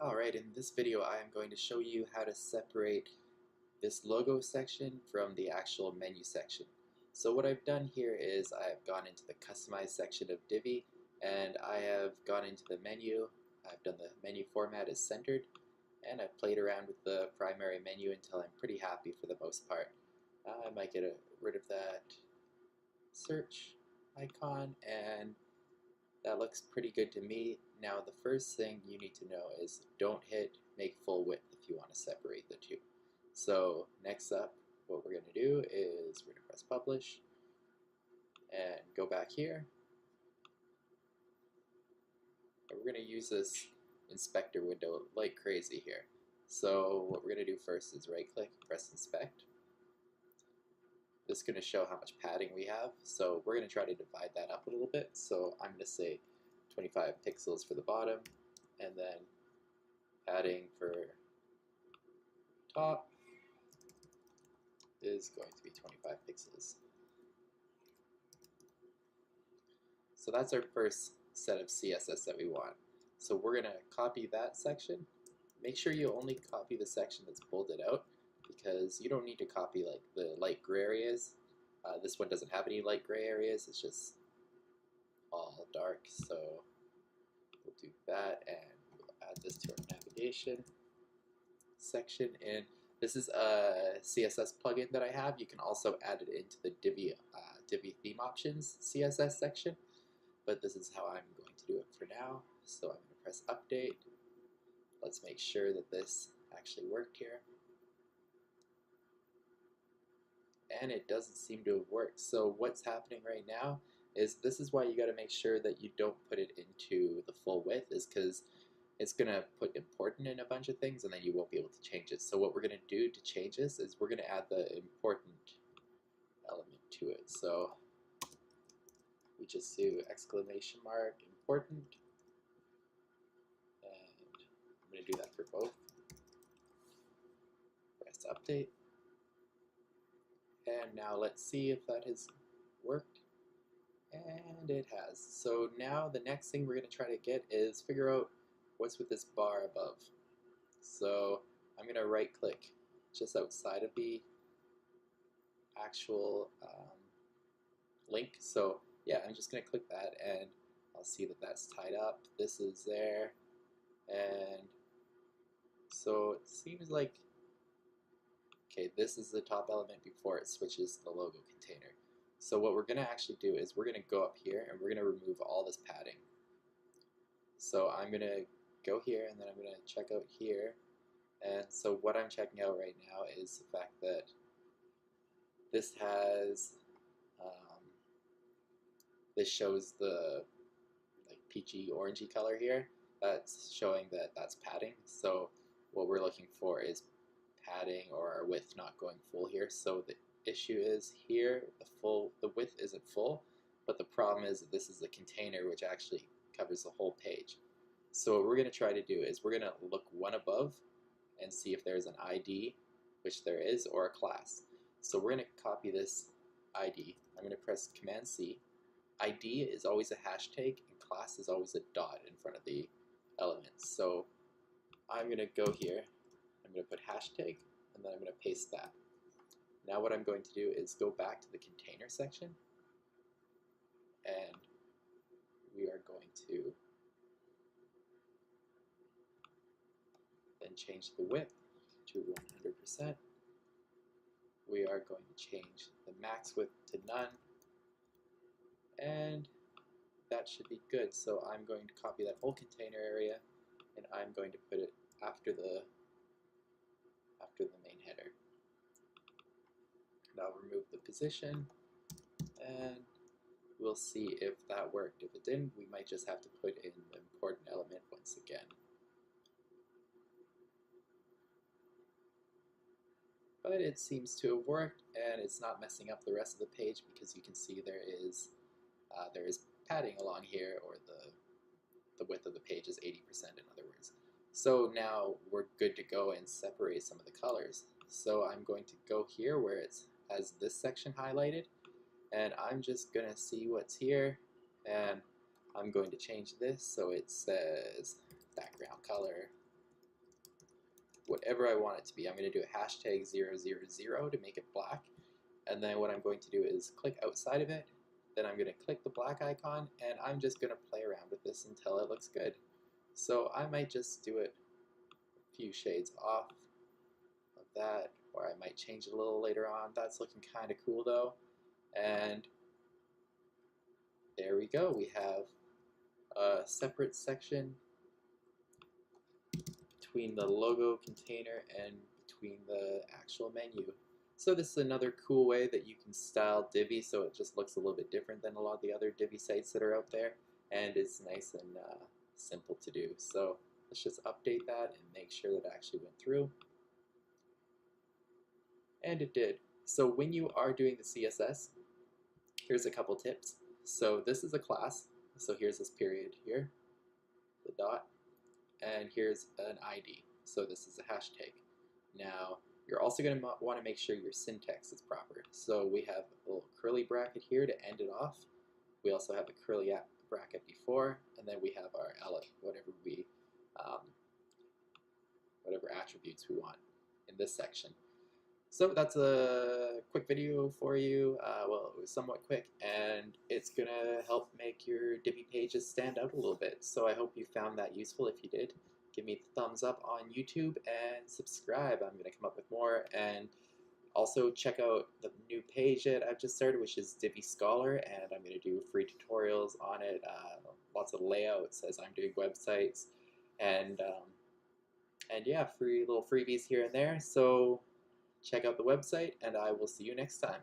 Alright, in this video I am going to show you how to separate this logo section from the actual menu section. So what I've done here is I have gone into the customize section of Divi and I have gone into the menu. I've done the menu format as centered and I've played around with the primary menu until I'm pretty happy for the most part. I might get rid of that search icon, and that looks pretty good to me. Now the first thing you need to know is don't hit make full width if you want to separate the two. So next up, what we're going to do is we're going to press publish and go back here. And we're going to use this inspector window like crazy here. So what we're going to do first is right click, press inspect. This is going to show how much padding we have. So we're going to try to divide that up a little bit. So I'm going to say 25 pixels for the bottom, and then padding for top is going to be 25 pixels. So that's our first set of CSS that we want. So we're going to copy that section. Make sure you only copy the section that's bolded out, because you don't need to copy like the light gray areas. This one doesn't have any light gray areas, it's just all dark. So we'll do that and we'll add this to our navigation section. And this is a CSS plugin that I have. You can also add it into the Divi theme options CSS section, but this is how I'm going to do it for now. So I'm going to press update. Let's make sure that this actually worked here. And it doesn't seem to have worked. So what's happening right now is this is why you got to make sure that you don't put it into the full width, is because it's going to put important in a bunch of things and then you won't be able to change it. So what we're going to do to change this is we're going to add the important element to it. So we just do exclamation mark important, and I'm going to do that for both. Press update. And now let's see if that has worked. And it has. So now the next thing we're going to try to get is figure out what's with this bar above. So I'm going to right click just outside of the actual link. So yeah, I'm just going to click that and I'll see that that's tied up. This is there. And so it seems like, okay, this is the top element before it switches to the logo container. So what we're going to actually do is we're going to go up here and we're going to remove all this padding. So I'm going to go here and then I'm going to check out here. And so what I'm checking out right now is the fact that this has, this shows the like peachy orangey color here. That's showing that that's padding. So what we're looking for is padding or our width not going full here. So the issue is here the width isn't full, but the problem is that this is a container which actually covers the whole page. So what we're going to try to do is we're going to look one above and see if there's an ID, which there is, or a class. So we're going to copy this ID. I'm going to press Command C. ID is always a hashtag and class is always a dot in front of the elements. So I'm going to go here, I'm going to put hashtag, and then I'm going to paste that. Now what I'm going to do is go back to the container section, and we are going to then change the width to 100%. We are going to change the max width to none, and that should be good. So I'm going to copy that whole container area and I'm going to put it after the main header. And I'll remove the position and we'll see if that worked. If it didn't, we might just have to put in the important element once again. But it seems to have worked, and it's not messing up the rest of the page because you can see there is padding along here, or the width of the page is 80% in other words. So now we're good to go and separate some of the colors. So I'm going to go here where it has this section highlighted, and I'm just going to see what's here, and I'm going to change this so it says background color whatever I want it to be. I'm going to do a hashtag 000 to make it black. And then what I'm going to do is click outside of it. Then I'm going to click the black icon, and I'm just going to play around with this until it looks good. So I might just do it a few shades off of that, or I might change it a little later on. That's looking kind of cool though. And there we go. We have a separate section between the logo container and between the actual menu. So this is another cool way that you can style Divi so it just looks a little bit different than a lot of the other Divi sites that are out there, and it's nice and simple to do. So let's just update that and make sure that it actually went through. And it did. So when you are doing the CSS, here's a couple tips. So this is a class. So here's this period here, the dot, and here's an ID. So this is a hashtag. Now, you're also going to want to make sure your syntax is proper. So we have a little curly bracket here to end it off. We also have a curly bracket before, and then we have our whatever attributes we want in this section. So that's a quick video for you. Well, it was somewhat quick, and it's gonna help make your Divi pages stand out a little bit. So I hope you found that useful. If you did, give me a thumbs up on YouTube and subscribe. I'm gonna come up with more, and also check out the new page that I've just started, which is Divi Scholar, and I'm gonna do free tutorials on it, lots of layouts as I'm doing websites, and yeah, free little freebies here and there. So check out the website, and I will see you next time.